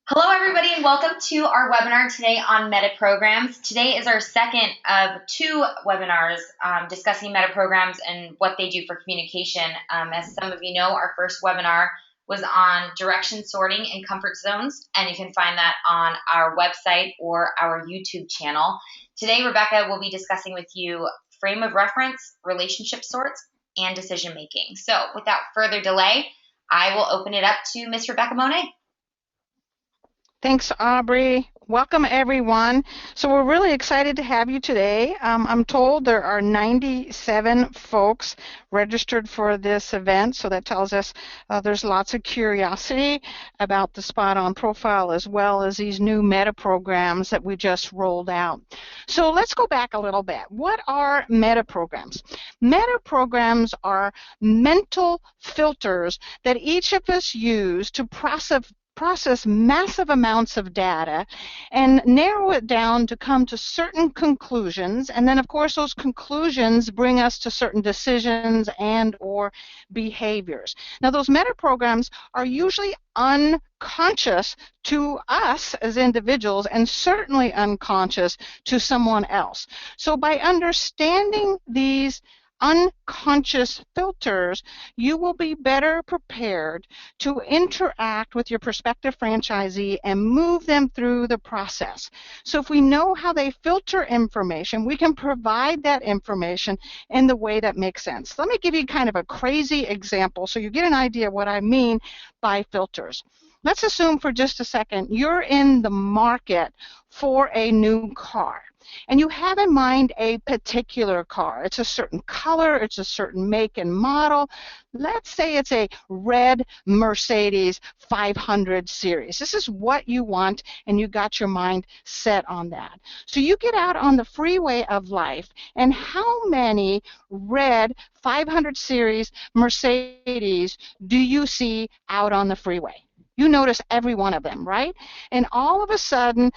Hello, everybody, and welcome to our webinar today on meta programs. Today is our second of two webinars discussing meta programs and what they do for communication. As some of you know, our first webinar was on direction sorting and comfort zones, and you can find that on our website or our YouTube channel. Today, Rebecca will be discussing with you frame of reference, relationship sorts, and decision making. So without further delay, I will open it up to Miss Rebecca Monet. Thanks, Aubrey. Welcome, everyone. So we're really excited to have you today. I'm told there are 97 folks registered for this event, so that tells us there's lots of curiosity about the SpotOn profile as well as these new meta programs that we just rolled out. So let's go back a little bit. What are meta programs? Meta programs are mental filters that each of us use to process massive amounts of data and narrow it down to come to certain conclusions. And then, of course, those conclusions bring us to certain decisions and or behaviors. Now, those meta programs are usually unconscious to us as individuals and certainly unconscious to someone else. So by understanding these unconscious filters, you will be better prepared to interact with your prospective franchisee and move them through the process. So if we know how they filter information, we can provide that information in the way that makes sense. Let me give you kind of a crazy example so you get an idea of what I mean by filters. Let's assume for just a second you're in the market for a new car. And you have in mind a particular car. It's a certain color, it's a certain make and model. Let's say it's a red Mercedes 500 series. This is what you want, and you got your mind set on that. So you get out on the freeway of life, and how many red 500 series Mercedes do you see out on the freeway? You notice every one of them, right? And all of a sudden,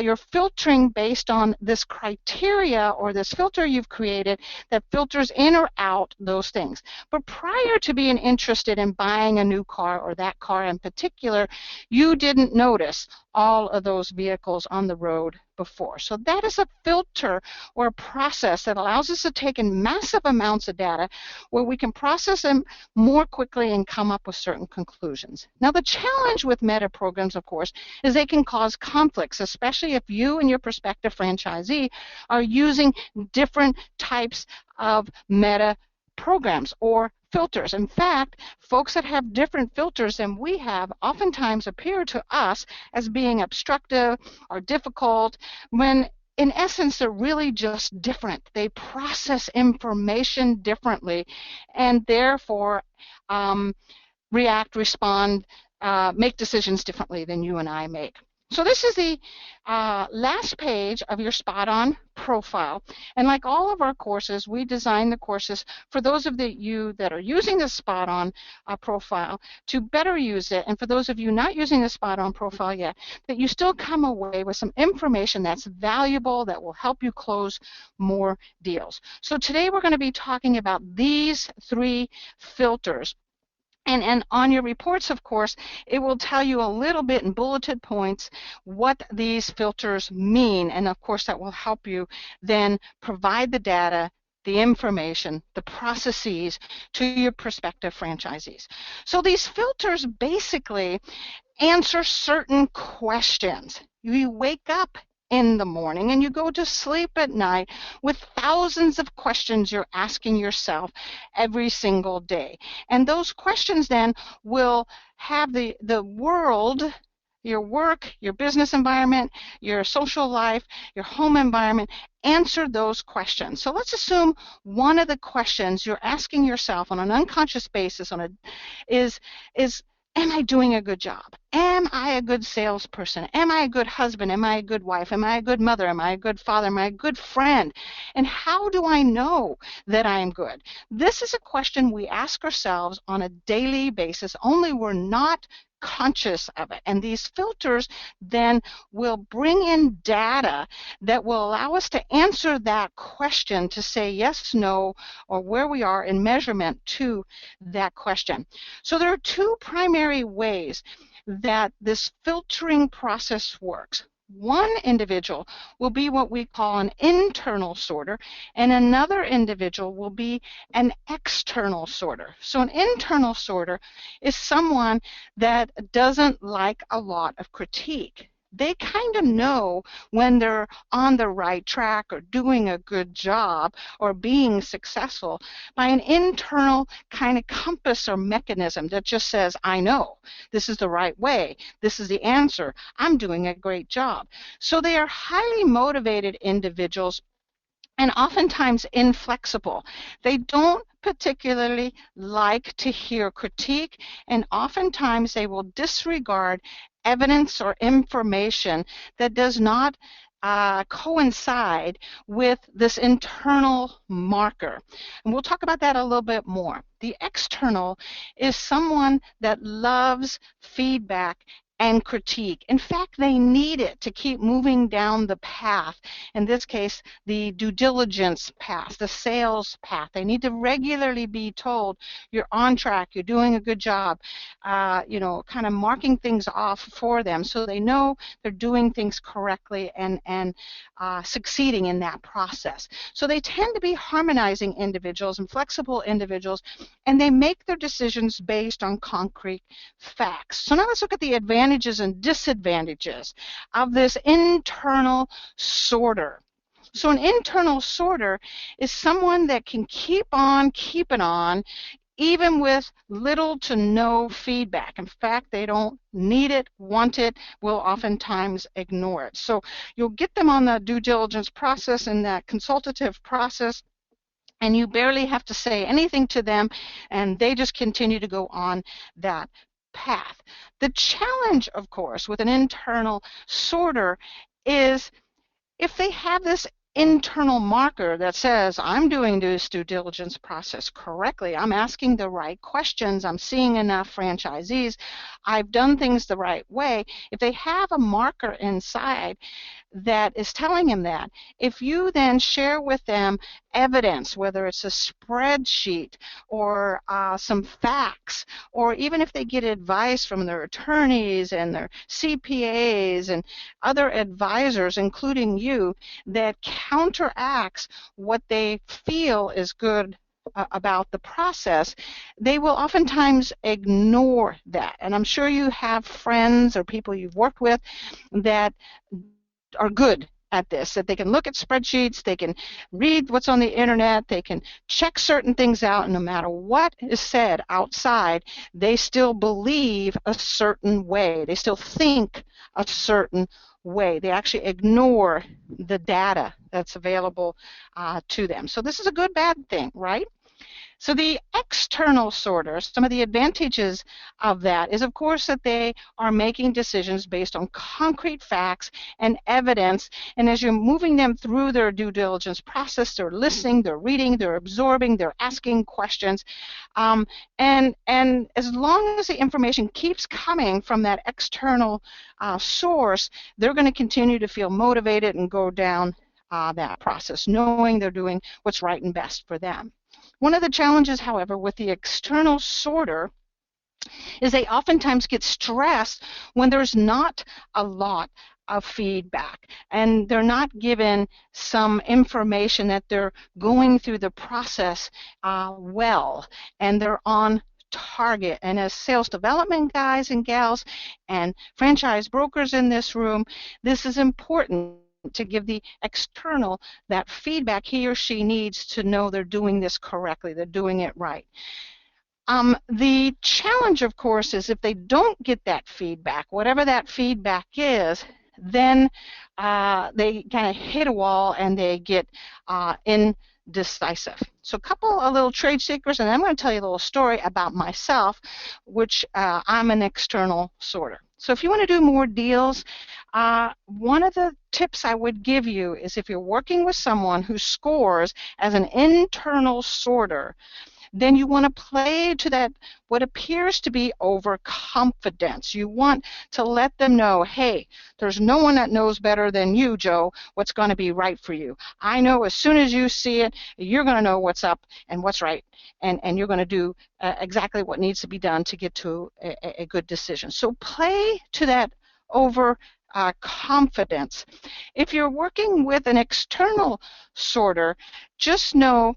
you're filtering based on this criteria or this filter you've created that filters in or out those things. But prior to being interested in buying a new car or that car in particular, you didn't notice all of those vehicles on the road before. So that is a filter or a process that allows us to take in massive amounts of data where we can process them more quickly and come up with certain conclusions. Now, the challenge with meta programs, of course, is they can cause conflicts, especially if you and your prospective franchisee are using different types of meta programs or filters. In fact, folks that have different filters than we have oftentimes appear to us as being obstructive or difficult when in essence, they're really just different. They process information differently and therefore react, respond, make decisions differently than you and I make. So this is the last page of your SpotOn profile. And like all of our courses, we design the courses for those of you that are using the SpotOn profile to better use it. And for those of you not using the SpotOn profile yet, that you still come away with some information that's valuable that will help you close more deals. So today we're going to be talking about these three filters. And on your reports, of course, it will tell you a little bit in bulleted points what these filters mean. And of course, that will help you then provide the data, the information, the processes to your prospective franchisees. So these filters basically answer certain questions. You wake up in the morning and you go to sleep at night with thousands of questions you're asking yourself every single day. And those questions then will have the world, your work, your business environment, your social life, your home environment, answer those questions. So let's assume one of the questions you're asking yourself on an unconscious basis is am I doing a good job? Am I a good salesperson? Am I a good husband? Am I a good wife? Am I a good mother? Am I a good father? Am I a good friend? And how do I know that I'm good? This is a question we ask ourselves on a daily basis, only we're not conscious of it. And these filters then will bring in data that will allow us to answer that question to say yes, no, or where we are in measurement to that question. So there are two primary ways that this filtering process works. One individual will be what we call an internal sorter, and another individual will be an external sorter. So an internal sorter is someone that doesn't like a lot of critique. They kind of know when they're on the right track or doing a good job or being successful by an internal kind of compass or mechanism that just says, I know this is the right way. This is the answer. I'm doing a great job. So they are highly motivated individuals and oftentimes inflexible. They don't particularly like to hear critique, and oftentimes they will disregard evidence or information that does not coincide with this internal marker. And we'll talk about that a little bit more. The external is someone that loves feedback and critique. In fact, they need it to keep moving down the path. In this case, the due diligence path, the sales path. They need to regularly be told, you're on track, you're doing a good job, kind of marking things off for them so they know they're doing things correctly and succeeding in that process. So they tend to be harmonizing individuals and flexible individuals, and they make their decisions based on concrete facts. So now let's look at the advantages and disadvantages of this internal sorter. So an internal sorter is someone that can keep on keeping on even with little to no feedback. In fact, they don't need it, want it, will oftentimes ignore it. So you'll get them on the due diligence process and that consultative process, and you barely have to say anything to them, and they just continue to go on that path. The challenge, of course, with an internal sorter is if they have this internal marker that says, I'm doing this due diligence process correctly, I'm asking the right questions, I'm seeing enough franchisees, I've done things the right way. If they have a marker inside that is telling them that, if you then share with them evidence, whether it's a spreadsheet or some facts, or even if they get advice from their attorneys and their CPAs and other advisors, including you, that counteracts what they feel is good about the process, they will oftentimes ignore that. And I'm sure you have friends or people you've worked with that are good at this, that they can look at spreadsheets, they can read what's on the internet, they can check certain things out, and no matter what is said outside, they still believe a certain way. They still think a certain way. They actually ignore the data that's available to them. So this is a good, bad thing, right? So the external sorters, some of the advantages of that is, of course, that they are making decisions based on concrete facts and evidence. And as you're moving them through their due diligence process, they're listening, they're reading, they're absorbing, they're asking questions. And as long as the information keeps coming from that external source, they're going to continue to feel motivated and go down that process, knowing they're doing what's right and best for them. One of the challenges, however, with the external sorter is they oftentimes get stressed when there's not a lot of feedback and they're not given some information that they're going through the process well, and they're on target. And as sales development guys and gals and franchise brokers in this room, this is important to give the external that feedback he or she needs to know they're doing this correctly, they're doing it right. The challenge, of course, is if they don't get that feedback, whatever that feedback is, then they kind of hit a wall and they get indecisive. So a couple of little trade secrets, and I'm going to tell you a little story about myself, which I'm an external sorter. So if you want to do more deals, one of the tips I would give you is if you're working with someone who scores as an internal sorter, then you want to play to that what appears to be overconfidence. You want to let them know, hey, there's no one that knows better than you, Joe, what's going to be right for you. I know as soon as you see it, you're going to know what's up and what's right, and you're going to do exactly what needs to be done to get to a good decision. So play to that over confidence. If you're working with an external sorter, just know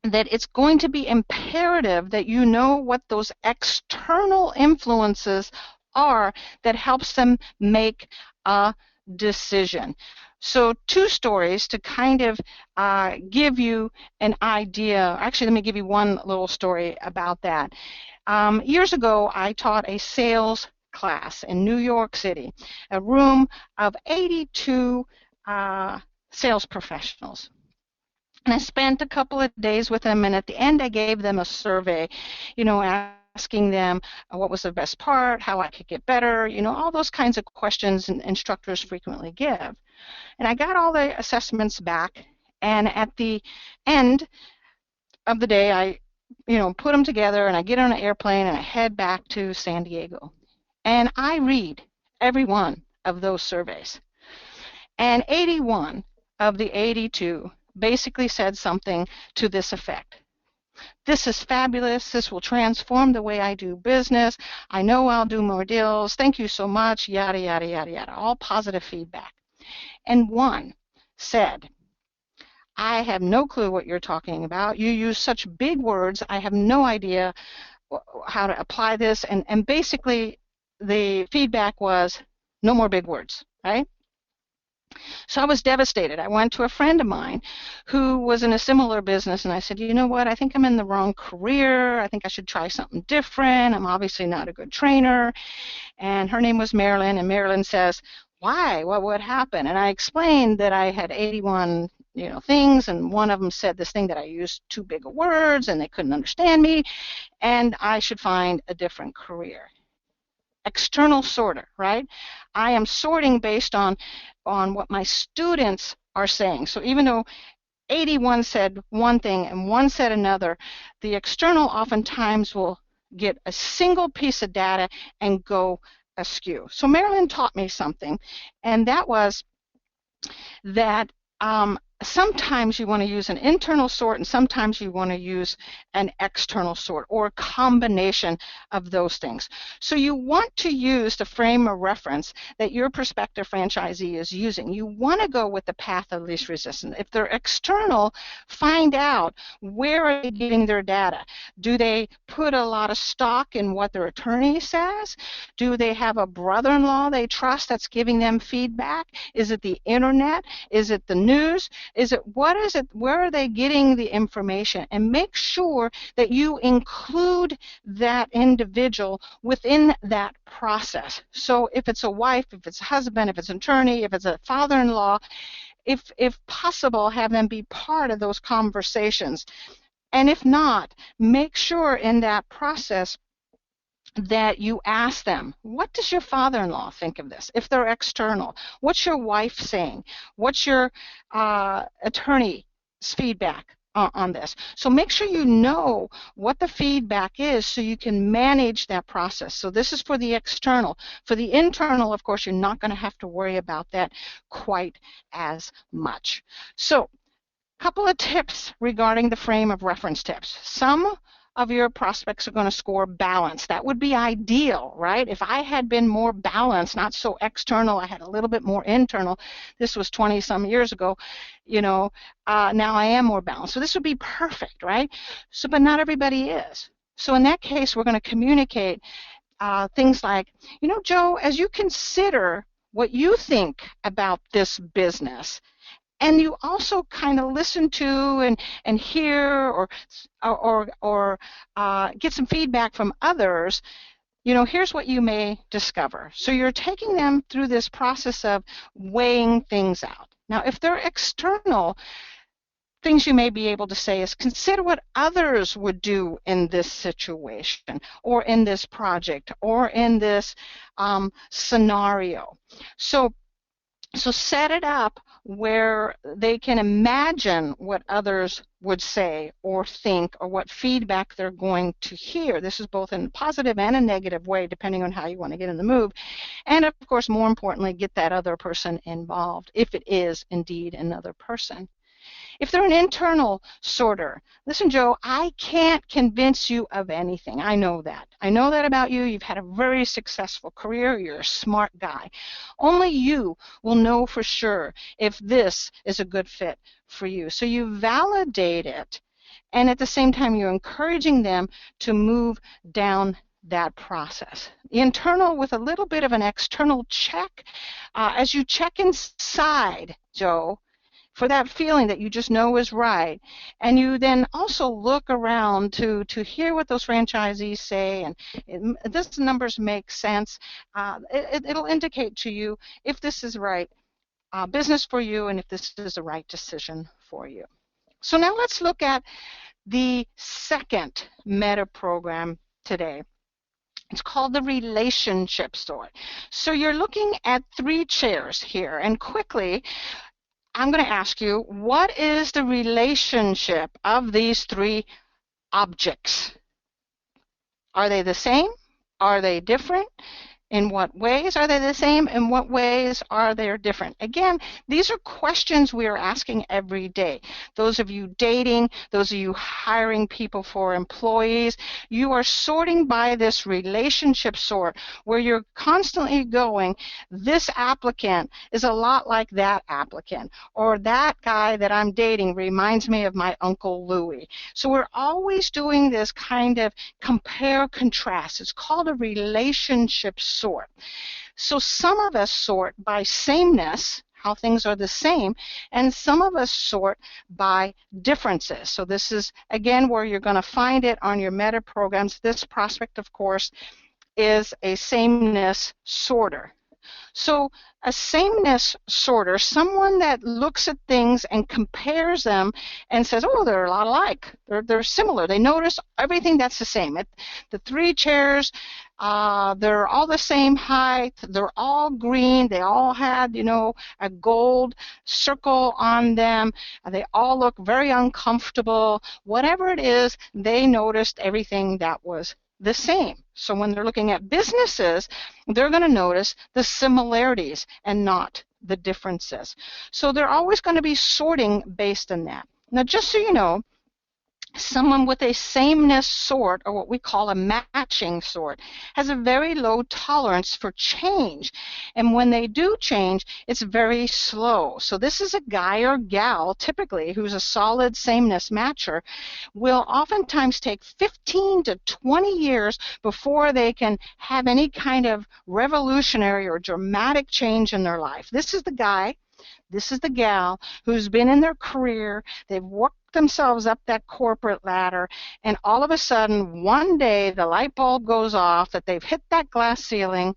that it's going to be imperative that you know what those external influences are that helps them make a decision. So 2 stories to kind of give you an idea. Actually, let me give you one little story about that. Years ago, I taught a sales class in New York City, a room of 82 sales professionals. And I spent a couple of days with them, and at the end I gave them a survey, asking them what was the best part, how I could get better, all those kinds of questions instructors frequently give. And I got all the assessments back, and at the end of the day, I put them together, and I get on an airplane, and I head back to San Diego. And I read every one of those surveys. And 81 of the 82 basically said something to this effect. This is fabulous. This will transform the way I do business. I know I'll do more deals. Thank you so much. Yada, yada, yada, yada. All positive feedback. And one said, I have no clue what you're talking about. You use such big words. I have no idea how to apply this. And basically, the feedback was no more big words, right? So I was devastated. I went to a friend of mine who was in a similar business, and I said, you know what, I think I'm in the wrong career. I think I should try something different. I'm obviously not a good trainer. And her name was Marilyn, and Marilyn says, why? What happened? And I explained that I had 81 things, and one of them said this thing that I used too big of words, and they couldn't understand me, and I should find a different career. External sorter, right? I am sorting based on what my students are saying. So even though 81 said one thing and one said another, the external oftentimes will get a single piece of data and go askew. So Marilyn taught me something, and that was that sometimes you want to use an internal sort and sometimes you want to use an external sort, or a combination of those things. So you want to use the frame of reference that your prospective franchisee is using. You want to go with the path of least resistance. If they're external, find out where are they getting their data. Do they put a lot of stock in what their attorney says? Do they have a brother-in-law they trust that's giving them feedback? Is it the internet? Is it the news? What is it? Where are they getting the information? And make sure that you include that individual within that process. So if it's a wife, if it's a husband, if it's an attorney, if it's a father-in-law, if possible, have them be part of those conversations. And if not, make sure in that process that you ask them, what does your father-in-law think of this? If they're external, what's your wife saying? What's your attorney's feedback on this? So make sure you know what the feedback is so you can manage that process. So this is for the external. For the internal, of course, you're not going to have to worry about that quite as much. So a couple of tips regarding the frame of reference tips. Some of your prospects are going to score balance. That would be ideal, right? If I had been more balanced, not so external, I had a little bit more internal. This was 20 some years ago, now I am more balanced. So this would be perfect, right? So, but not everybody is. So in that case, we're going to communicate things like, Joe, as you consider what you think about this business, and you also kind of listen to and hear or get some feedback from others, here's what you may discover. So you're taking them through this process of weighing things out. Now, if they're external, things you may be able to say is, consider what others would do in this situation, or in this project, or in this scenario. So set it up where they can imagine what others would say or think or what feedback they're going to hear. This is both in a positive and a negative way, depending on how you want to get in the mood. And of course, more importantly, get that other person involved, if it is indeed another person. If they're an internal sorter, listen, Joe, I can't convince you of anything. I know that. I know that about you. You've had a very successful career. You're a smart guy. Only you will know for sure if this is a good fit for you. So you validate it, and at the same time, you're encouraging them to move down that process. The internal with a little bit of an external check. As you check inside, Joe, for that feeling that you just know is right. And you then also look around to hear what those franchisees say, and these numbers make sense. It'll indicate to you if this is right business for you and if this is the right decision for you. So now let's look at the second meta program today. It's called the relationship sort. So you're looking at 3 chairs here, and quickly, I'm going to ask you, what is the relationship of these 3 objects? Are they the same? Are they different? In what ways are they the same? In what ways are they different? Again, these are questions we are asking every day. Those of you dating, those of you hiring people for employees, you are sorting by this relationship sort where you're constantly going, this applicant is a lot like that applicant, or that guy that I'm dating reminds me of my Uncle Louie. So we're always doing this kind of compare contrast. It's called a relationship sort. So some of us sort by sameness, how things are the same, and some of us sort by differences. So this is, again, where you're going to find it on your meta programs. This prospect, of course, is a sameness sorter. So a sameness sorter, someone that looks at things and compares them and says, oh, they're a lot alike. They're similar. They notice everything that's the same. The 3 chairs, they're all the same height. They're all green. They all had, a gold circle on them. They all look very uncomfortable. Whatever it is, they noticed everything that was the same. So when they're looking at businesses, they're going to notice the similarities and not the differences. So they're always going to be sorting based on that. Now, just so you know, someone with a sameness sort, or what we call a matching sort, has a very low tolerance for change. And when they do change, it's very slow. So this is a guy or gal, typically, who's a solid sameness matcher, will oftentimes take 15 to 20 years before they can have any kind of revolutionary or dramatic change in their life. This is the guy, this is the gal who's been in their career, they've worked themselves up that corporate ladder, and all of a sudden, one day, the light bulb goes off that they've hit that glass ceiling,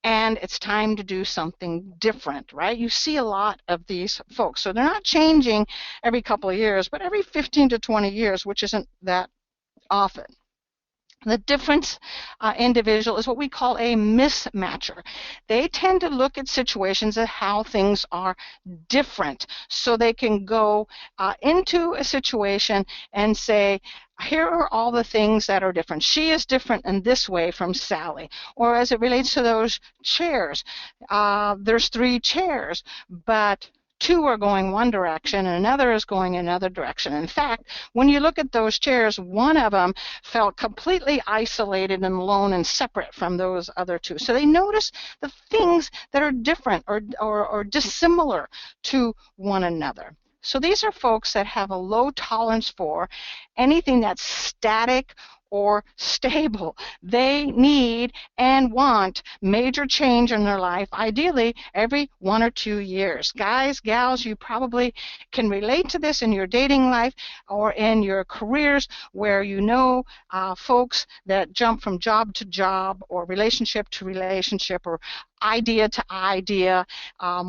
and it's time to do something different, right? You see a lot of these folks. So they're not changing every couple of years, but every 15 to 20 years, which isn't that often. The difference individual is what we call a mismatcher. They tend to look at situations at how things are different, so they can go into a situation and say, here are all the things that are different. She is different in this way from Sally. Or as it relates to those chairs, there's 3 chairs, but 2 are going one direction and another is going another direction. In fact, when you look at those chairs, one of them felt completely isolated and alone and separate from those other 2. So they notice the things that are different or dissimilar to one another. So these are folks that have a low tolerance for anything that's static or stable. They need and want major change in their life, ideally every 1 or 2 years. Guys, gals, you probably can relate to this in your dating life or in your careers, where you know folks that jump from job to job or relationship to relationship or idea to idea,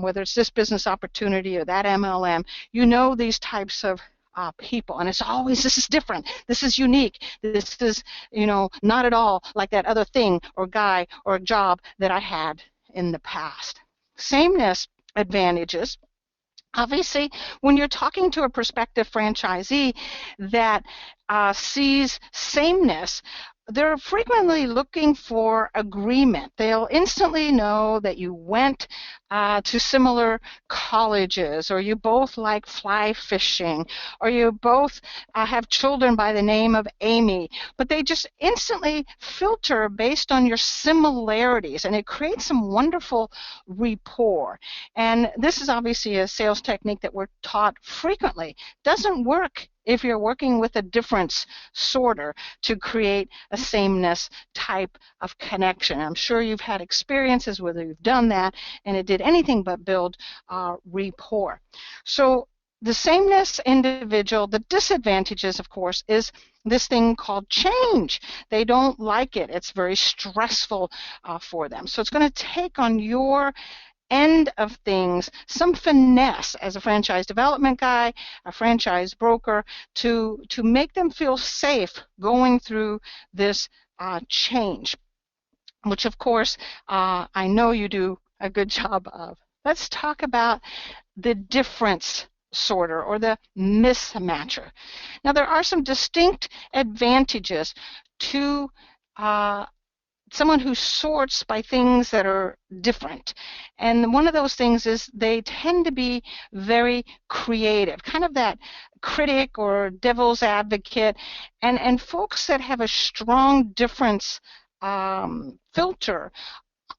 whether it's this business opportunity or that MLM. You know these types of people, and it's always, this is different, this is unique, this is, not at all like that other thing or guy or job that I had in the past. Sameness advantages Obviously, when you're talking to a prospective franchisee that sees sameness, they're frequently looking for agreement. They'll instantly know that you went to similar colleges, or you both like fly fishing, or you both have children by the name of Amy. But they just instantly filter based on your similarities, and it creates some wonderful rapport. And this is obviously a sales technique that we're taught frequently. Doesn't work if you're working with a difference sorter to create a sameness type of connection. I'm sure you've had experiences whether you've done that, and it did anything but build rapport. So the sameness individual, the disadvantages, of course, is this thing called change. They don't like it. It's very stressful for them. So it's going to take on your end of things some finesse as a franchise development guy, a franchise broker, to make them feel safe going through this change, which of course I know you do a good job of. Let's talk about the difference sorter or the mismatcher. Now there are some distinct advantages to someone who sorts by things that are different. And one of those things is they tend to be very creative, kind of that critic or devil's advocate. And folks that have a strong difference filter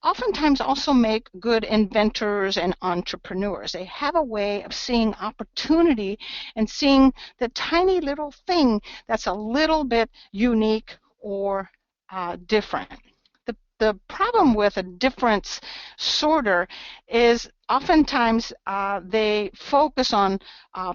oftentimes also make good inventors and entrepreneurs. They have a way of seeing opportunity and seeing the tiny little thing that's a little bit unique or different. The problem with a difference sorter is oftentimes they focus on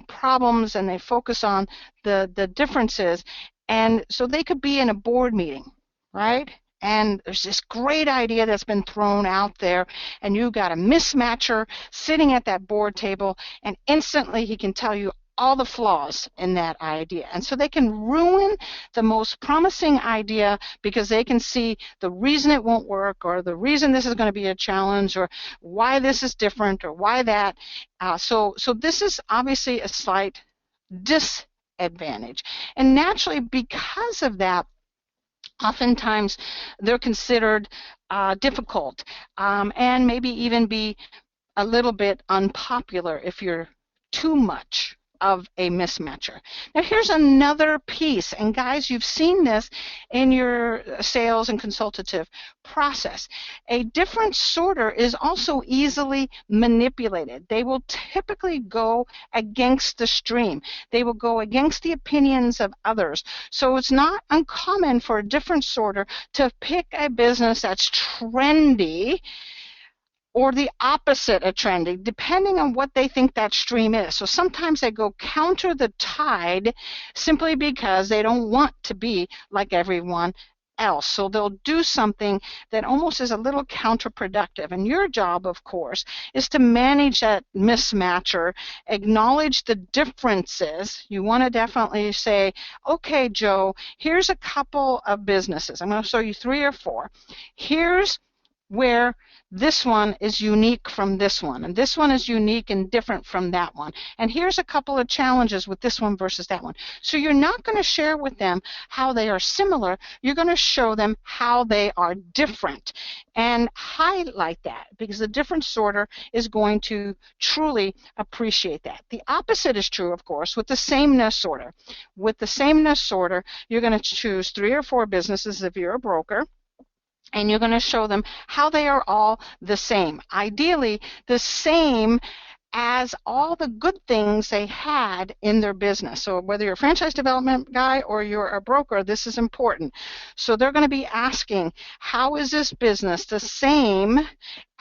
problems and they focus on the differences. And so they could be in a board meeting, right? And there's this great idea that's been thrown out there, and you've got a mismatcher sitting at that board table, and instantly he can tell you all the flaws in that idea. And so they can ruin the most promising idea because they can see the reason it won't work, or the reason this is going to be a challenge, or why this is different, or why that. So this is obviously a slight disadvantage. And naturally, because of that, oftentimes they're considered difficult and maybe even be a little bit unpopular if you're too much of a mismatcher. Now here's another piece, and guys, you've seen this in your sales and consultative process. A different sorter is also easily manipulated. They will typically go against the stream. They will go against the opinions of others. So it's not uncommon for a different sorter to pick a business that's trendy or the opposite of trendy, depending on what they think that stream is. So sometimes they go counter the tide simply because they don't want to be like everyone else. So they'll do something that almost is a little counterproductive. And your job, of course, is to manage that mismatcher, acknowledge the differences. You want to definitely say, okay, Joe, here's a couple of businesses. I'm going to show you 3 or 4. Here's where this one is unique from this one, and this one is unique and different from that one. And here's a couple of challenges with this one versus that one. So you're not going to share with them how they are similar. You're going to show them how they are different and highlight that, because the different sorter is going to truly appreciate that. The opposite is true, of course, with the sameness sorter. With the sameness sorter, you're going to choose 3 or 4 businesses if you're a broker, and you're going to show them how they are all the same. Ideally, the same as all the good things they had in their business. So whether you're a franchise development guy or you're a broker, this is important. So they're going to be asking, how is this business the same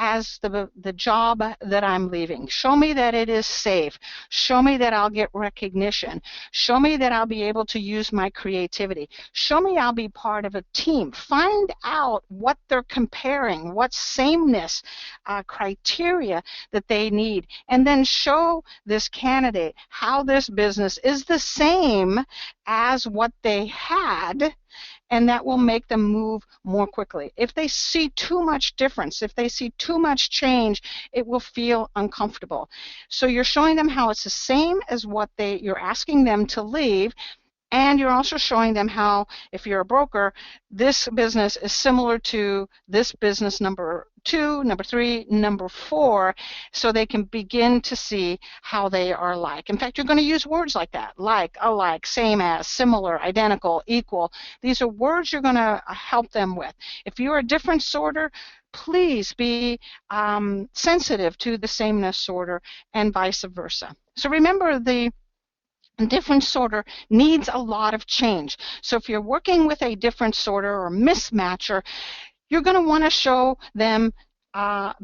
as the job that I'm leaving? Show me that it is safe. Show me that I'll get recognition. Show me that I'll be able to use my creativity. Show me I'll be part of a team. Find out what they're comparing, what sameness criteria that they need, and then show this candidate how this business is the same as what they had, and that will make them move more quickly. If they see too much difference, if they see too much change, it will feel uncomfortable. So you're showing them how it's the same as what you're asking them to leave, and you're also showing them how, if you're a broker, this business is similar to this business number 2, number 3, number 4, so they can begin to see how they are like. In fact, you're going to use words like that, like, alike, same as, similar, identical, equal. These are words you're going to help them with. If you're a different sorter, please be sensitive to the sameness sorter and vice versa. So remember, the different sorter needs a lot of change. So if you're working with a different sorter or mismatcher, you're going to want to show them a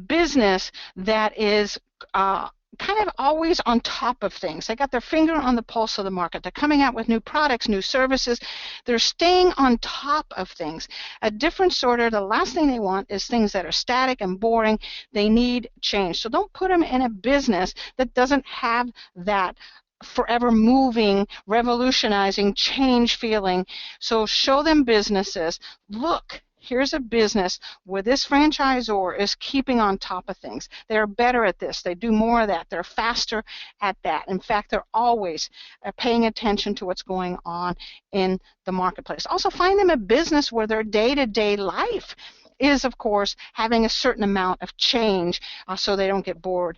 business that is kind of always on top of things. They got their finger on the pulse of the market. They're coming out with new products, new services. They're staying on top of things. A different sorter, the last thing they want is things that are static and boring. They need change. So don't put them in a business that doesn't have that forever moving, revolutionizing, change feeling. So show them businesses. Look, here's a business where this franchisor is keeping on top of things. They're better at this. They do more of that. They're faster at that. In fact, they're always paying attention to what's going on in the marketplace. Also, find them a business where their day-to-day life is, of course, having a certain amount of change so they don't get bored.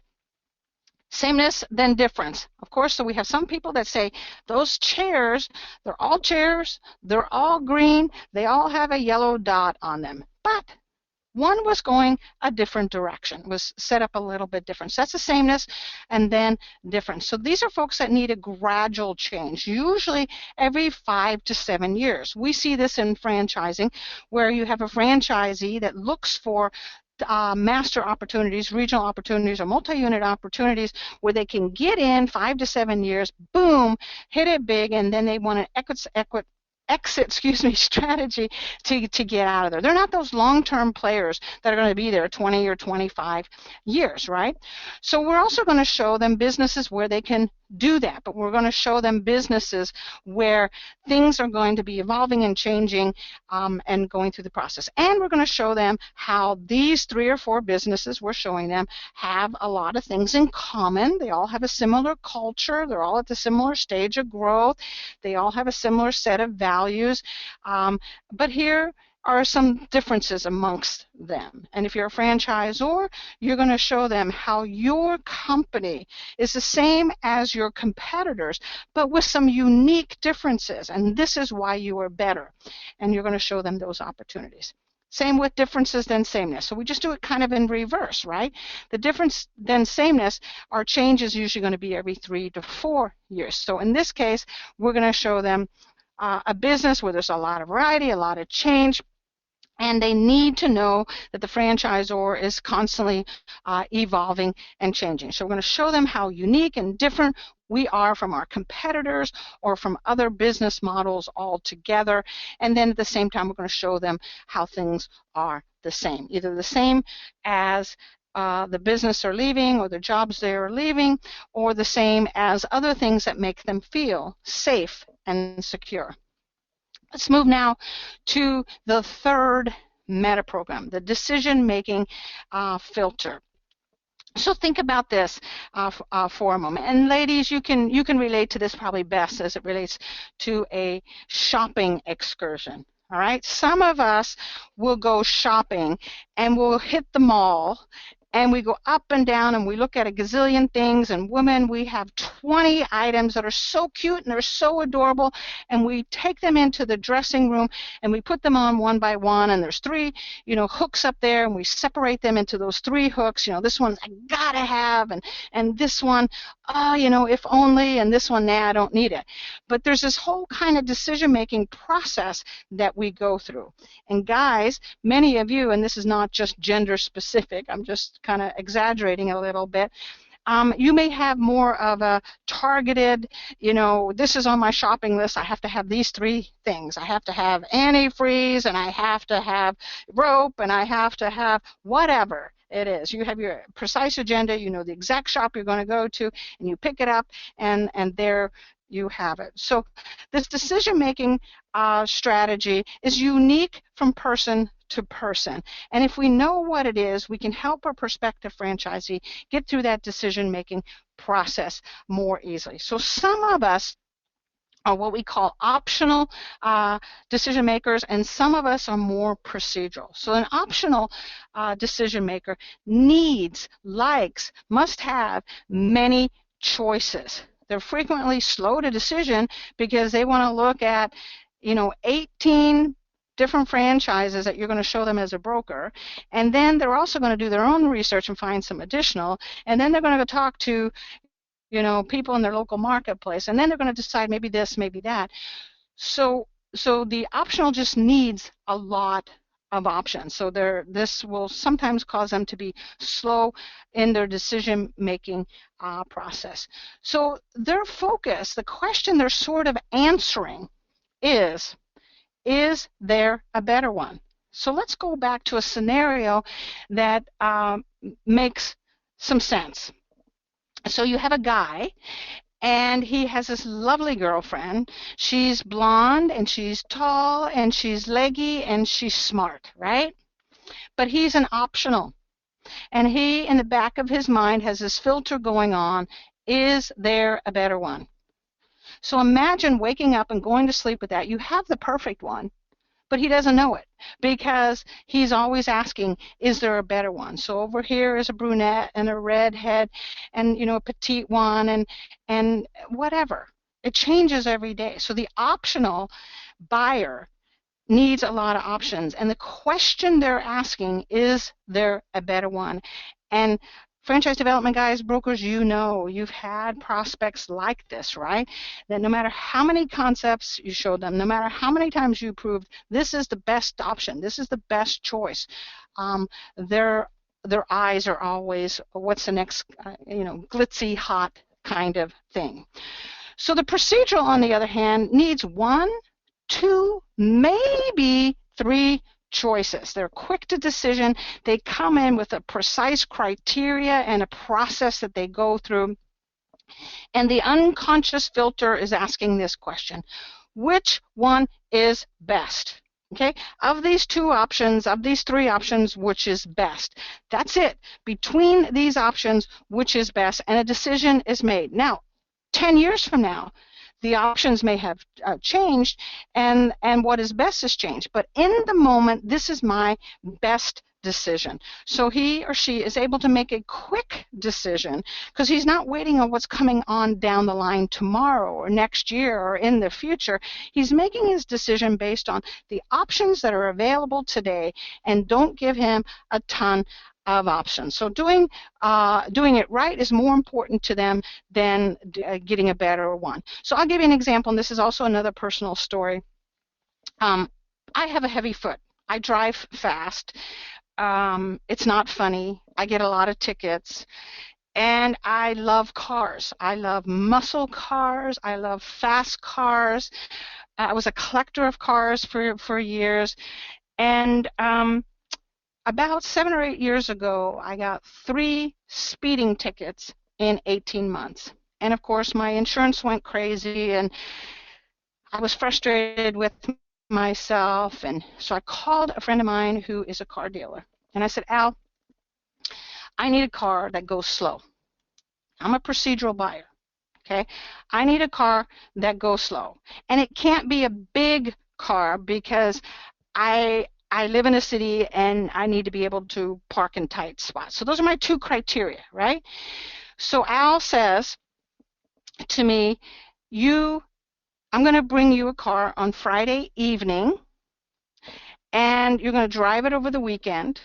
Sameness, then difference. Of course, so we have some people that say those chairs, they're all green, they all have a yellow dot on them. But one was going a different direction, was set up a little bit different. So that's the sameness and then difference. So these are folks that need a gradual change, usually every 5 to 7 years. We see this in franchising, where you have a franchisee that looks for master opportunities, regional opportunities, or multi-unit opportunities where they can get in 5 to 7 years, boom, hit it big, and then they want an exit strategy to get out of there. They're not those long-term players that are going to be there 20 or 25 years, right? So we're also going to show them businesses where they can do that, but we're going to show them businesses where things are going to be evolving and changing and going through the process. And we're going to show them how these 3 or 4 businesses we're showing them have a lot of things in common. They all have a similar culture. They're all at the similar stage of growth. They all have a similar set of values. But here are some differences amongst them. And if you're a franchisor, you're going to show them how your company is the same as your competitors, but with some unique differences. And this is why you are better. And you're going to show them those opportunities. Same with differences, then sameness. So we just do it kind of in reverse, right? The difference, then sameness, our change is usually going to be every 3 to 4 years. So in this case, we're going to show them a business where there's a lot of variety, a lot of change, and they need to know that the franchisor is constantly evolving and changing. So we're going to show them how unique and different we are from our competitors or from other business models altogether. And then at the same time, we're going to show them how things are the same, either the same as the business they're leaving or the jobs they're leaving, or the same as other things that make them feel safe and secure. Let's move now to the third meta program, the decision-making filter. So think about this for a moment. And ladies, you can relate to this probably best as it relates to a shopping excursion. All right, some of us will go shopping and we'll hit the mall and we go up and down and we look at a gazillion things, and women, we have 20 items that are so cute and they're so adorable, and we take them into the dressing room and we put them on one by one, and there's 3 hooks up there, and we separate them into those 3 hooks. This one I gotta have, and this one, if only, and this one, nah, I don't need it. But there's this whole kind of decision-making process that we go through. And guys, many of you, and this is not just gender specific, I'm just kind of exaggerating a little bit, you may have more of a targeted, this is on my shopping list, I have to have these 3 things. I have to have antifreeze, and I have to have rope, and I have to have whatever it is. You have your precise agenda, you know the exact shop you're going to go to, and you pick it up, and there you have it. So this decision-making strategy is unique from person to person. And if we know what it is, we can help our prospective franchisee get through that decision-making process more easily. So some of us are what we call optional decision makers, and some of us are more procedural. So an optional decision maker needs, likes, must have many choices. They're frequently slow to decision because they want to look at, 18 different franchises that you're going to show them as a broker, and then they're also going to do their own research and find some additional, and then they're going to go talk to people in their local marketplace, and then they're going to decide maybe this, maybe that. So the optional just needs a lot of options. So this will sometimes cause them to be slow in their decision-making process. So their focus, the question they're sort of answering is there a better one? So let's go back to a scenario that makes some sense. So you have a guy, and he has this lovely girlfriend. She's blonde, and she's tall, and she's leggy, and she's smart, right? But he's an optional. And he, in the back of his mind, has this filter going on. Is there a better one? So imagine waking up and going to sleep with that. You have the perfect one, but he doesn't know it because he's always asking, is there a better one? So over here is a brunette and a redhead and, a petite one and whatever. It changes every day. So the optional buyer needs a lot of options. And the question they're asking, is there a better one? And franchise development guys, brokers, you've had prospects like this, right? That no matter how many concepts you showed them, no matter how many times you proved this is the best option, this is the best choice, their eyes are always, what's the next, glitzy, hot kind of thing. So the procedural, on the other hand, needs 1, 2, maybe 3 choices. They're quick to decision. They come in with a precise criteria and a process that they go through. And the unconscious filter is asking this question: which one is best? Okay, of these 2 options, of these 3 options, which is best? That's it. Between these options, which is best? And a decision is made. Now, 10 years from now, the options may have changed, and what is best has changed. But in the moment, this is my best decision. So he or she is able to make a quick decision because he's not waiting on what's coming on down the line tomorrow or next year or in the future. He's making his decision based on the options that are available today and don't give him a ton of options. So doing it right is more important to them than getting a better one. So I'll give you an example, and this is also another personal story. I have a heavy foot. I drive fast. It's not funny. I get a lot of tickets. And I love cars. I love muscle cars. I love fast cars. I was a collector of cars for years. And about 7 or 8 years ago, I got 3 speeding tickets in 18 months. And of course, my insurance went crazy, and I was frustrated with myself. And so I called a friend of mine who is a car dealer. And I said, Al, I need a car that goes slow. I'm a procedural buyer. Okay? I need a car that goes slow. And it can't be a big car because I live in a city and I need to be able to park in tight spots. So those are my 2 criteria, right? So Al says to me, I'm going to bring you a car on Friday evening, and you're going to drive it over the weekend.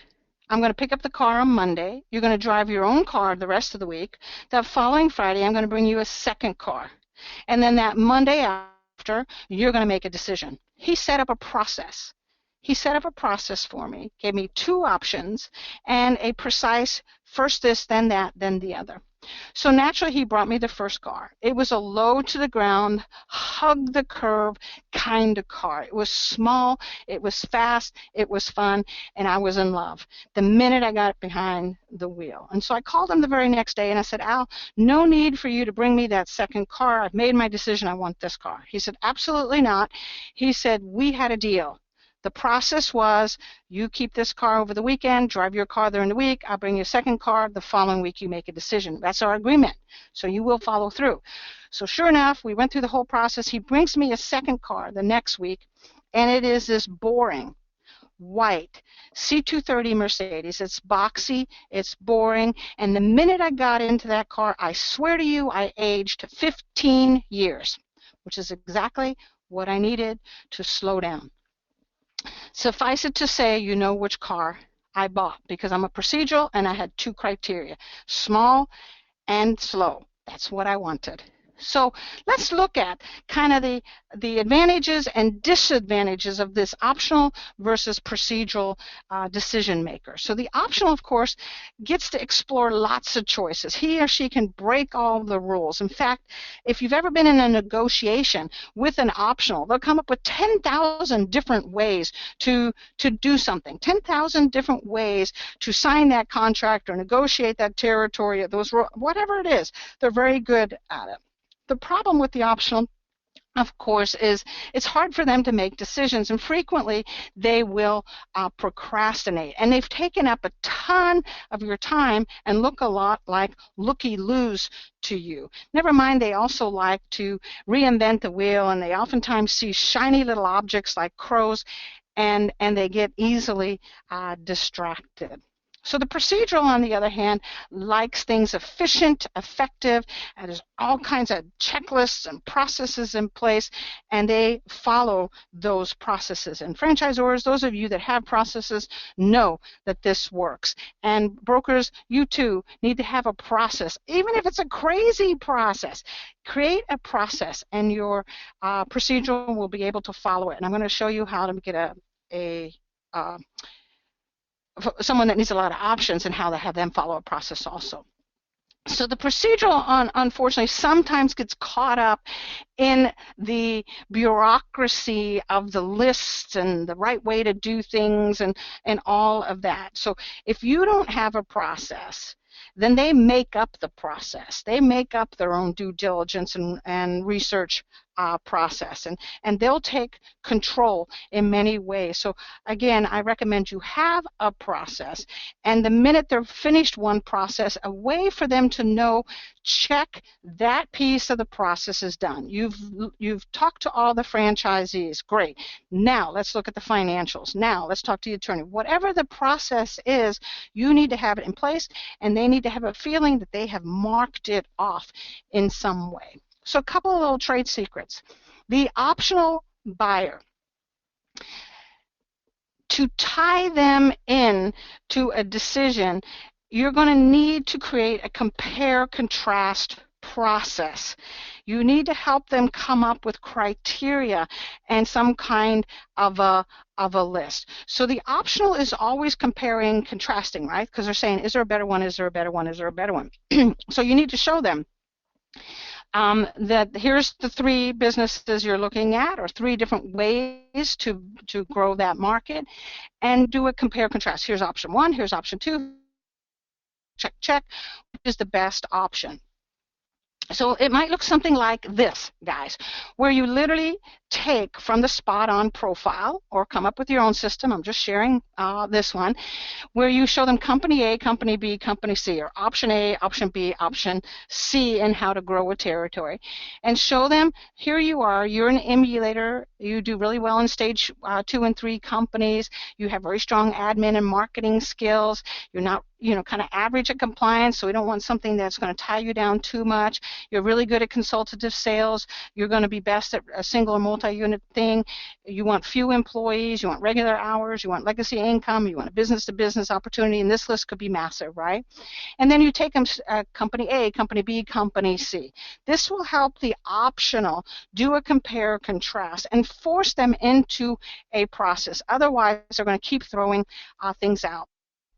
I'm going to pick up the car on Monday. You're going to drive your own car the rest of the week. That following Friday, I'm going to bring you a second car. And then that Monday after, you're going to make a decision. He set up a process. He set up a process for me, gave me 2 options, and a precise first this, then that, then the other. So naturally, he brought me the first car. It was a low to the ground, hug the curve kind of car. It was small, it was fast, it was fun, and I was in love the minute I got behind the wheel. And so I called him the very next day and I said, Al, no need for you to bring me that second car. I've made my decision. I want this car. He said, absolutely not. He said, we had a deal. The process was, you keep this car over the weekend, drive your car during the week, I'll bring you a second car, the following week you make a decision. That's our agreement, so you will follow through. So sure enough, we went through the whole process. He brings me a second car the next week, and it is this boring, white C230 Mercedes. It's boxy, it's boring, and the minute I got into that car, I swear to you, I aged 15 years, which is exactly what I needed to slow down. Suffice it to say, you know which car I bought because I'm a procedural and I had two criteria, small and slow. That's what I wanted. So let's look at kind of the advantages and disadvantages of this optional versus procedural decision maker. So the optional, of course, gets to explore lots of choices. He or she can break all the rules. In fact, if you've ever been in a negotiation with an optional, they'll come up with 10,000 different ways to do something, 10,000 different ways to sign that contract or negotiate that territory, those whatever it is. They're very good at it. The problem with the optional, of course, is it's hard for them to make decisions, and frequently they will procrastinate. And they've taken up a ton of your time and look a lot like looky-loos to you. Never mind, they also like to reinvent the wheel, and they oftentimes see shiny little objects like crows, and they get easily distracted. So the procedural, on the other hand, likes things efficient, effective, and there's all kinds of checklists and processes in place, and they follow those processes. And franchisors, those of you that have processes, know that this works. And brokers, you too need to have a process, even if it's a crazy process. Create a process, and your procedural will be able to follow it. And I'm going to show you how to get someone that needs a lot of options and how to have them follow a process also. So the procedural, unfortunately, sometimes gets caught up in the bureaucracy of the lists and the right way to do things and all of that. So if you don't have a process, then they make up the process. They make up their own due diligence and research process, and they'll take control in many ways. So again, I recommend you have a process, and the minute they're finished one process, a way for them to know, check that piece of the process is done. You've talked to all the franchisees, great. Now let's look at the financials. Now let's talk to the attorney. Whatever the process is, you need to have it in place, and they need to have a feeling that they have marked it off in some way. So a couple of little trade secrets. The optional buyer, to tie them in to a decision, you're going to need to create a compare-contrast process. You need to help them come up with criteria and some kind of a list. So the optional is always comparing, contrasting, right? Because they're saying, is there a better one? Is there a better one? Is there a better one? So you need to show them that here's the three businesses you're looking at, or three different ways to grow that market, and do a compare contrast. Here's option one, here's option two, check, check, which is the best option. So it might look something like this, guys, where you literally take from the SpotOn profile or come up with your own system. I'm just sharing this one, where you show them company A, company B, company C, or option A, option B, option C, and how to grow a territory. And show them, here you are, you're an emulator, you do really well in stage 2 and 3 companies, you have very strong admin and marketing skills, you're not kind of average at compliance, so we don't want something that's going to tie you down too much. You're really good at consultative sales. You're going to be best at a single or multi-unit thing. You want few employees. You want regular hours. You want legacy income. You want a business-to-business opportunity, and this list could be massive, right? And then you take them company A, company B, company C. This will help the optional do a compare contrast and force them into a process. Otherwise, they're going to keep throwing things out.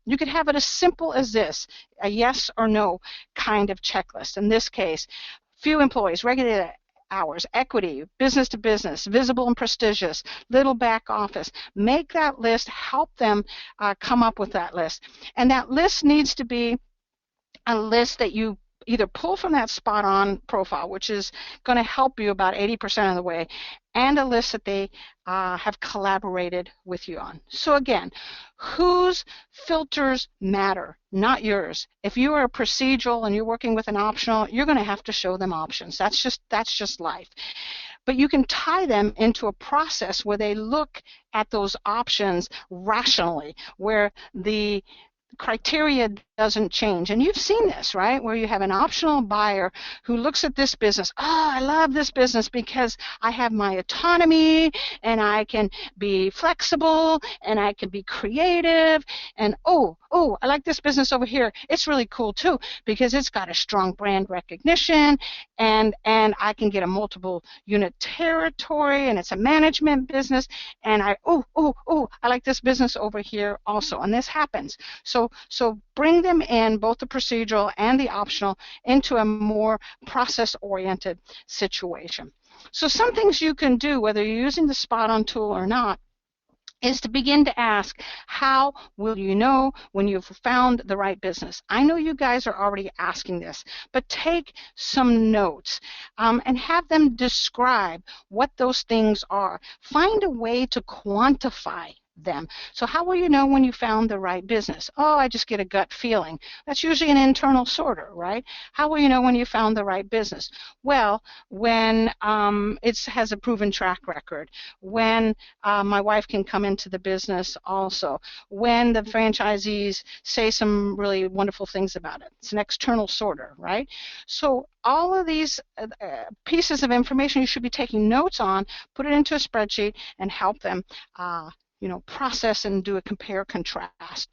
You could have it as simple as this, a yes or no kind of checklist. In this case, few employees, regulated hours, equity, business to business, visible and prestigious, little back office. Make that list, help them come up with that list. And that list needs to be a list that you either pull from that SpotOn profile, which is going to help you about 80% of the way, and a list that they have collaborated with you on. So again, whose filters matter, not yours. If you are a procedural and you're working with an optional, you're going to have to show them options. That's just life. But you can tie them into a process where they look at those options rationally, where the criteria doesn't change. And you've seen this, right? Where you have an optional buyer who looks at this business. Oh, I love this business because I have my autonomy and I can be flexible and I can be creative. And oh, I like this business over here. It's really cool too because it's got a strong brand recognition and I can get a multiple unit territory and it's a management business. And I like this business over here also. And this happens. So bring them in, both the procedural and the optional, into a more process-oriented situation. So some things you can do, whether you're using the SpotOn tool or not, is to begin to ask, how will you know when you've found the right business? I know you guys are already asking this, but take some notes and have them describe what those things are. Find a way to quantify them. So how will you know when you found the right business? Oh, I just get a gut feeling. That's usually an internal sorter, right? How will you know when you found the right business? Well, when it has a proven track record, when my wife can come into the business also, when the franchisees say some really wonderful things about it. It's an external sorter, right? So all of these pieces of information you should be taking notes on, put it into a spreadsheet, and help them process and do a compare contrast.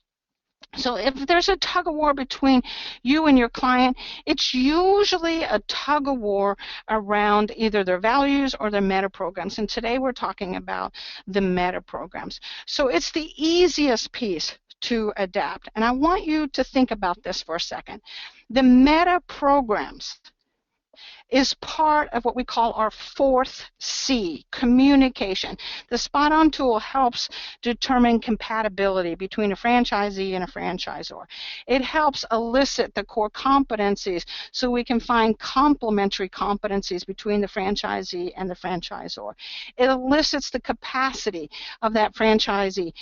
So if there's a tug of war between you and your client, it's usually a tug of war around either their values or their meta programs. And today we're talking about the meta programs. So it's the easiest piece to adapt. And I want you to think about this for a second. The meta programs is part of what we call our 4th C, communication. The SpotOn tool helps determine compatibility between a franchisee and a franchisor. It helps elicit the core competencies so we can find complementary competencies between the franchisee and the franchisor. It elicits the capacity of that franchisee.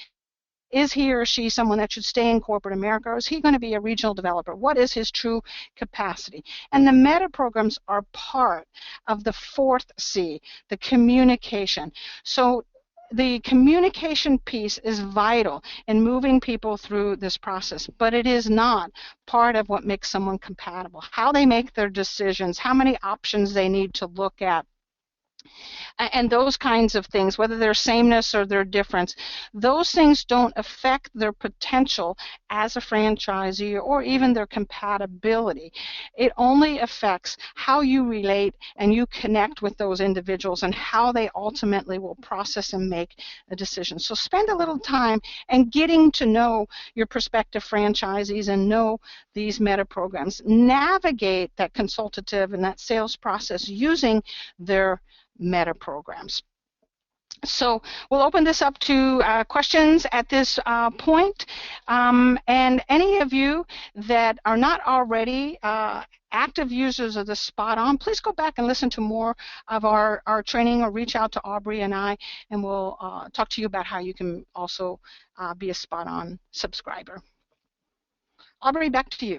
Is he or she someone that should stay in corporate America, or is he going to be a regional developer? What is his true capacity? And the meta programs are part of the 4th C, the communication. So the communication piece is vital in moving people through this process, but it is not part of what makes someone compatible. How they make their decisions, how many options they need to look at, and those kinds of things, whether they're sameness or their difference, those things don't affect their potential as a franchisee or even their compatibility. It only affects how you relate and you connect with those individuals and how they ultimately will process and make a decision. So spend a little time and getting to know your prospective franchisees and know these meta programs. Navigate that consultative and that sales process using their meta programs. So we'll open this up to questions at this point. And any of you that are not already active users of the SpotOn, please go back and listen to more of our training or reach out to Aubrey and I, and we'll talk to you about how you can also be a SpotOn subscriber. Aubrey, back to you.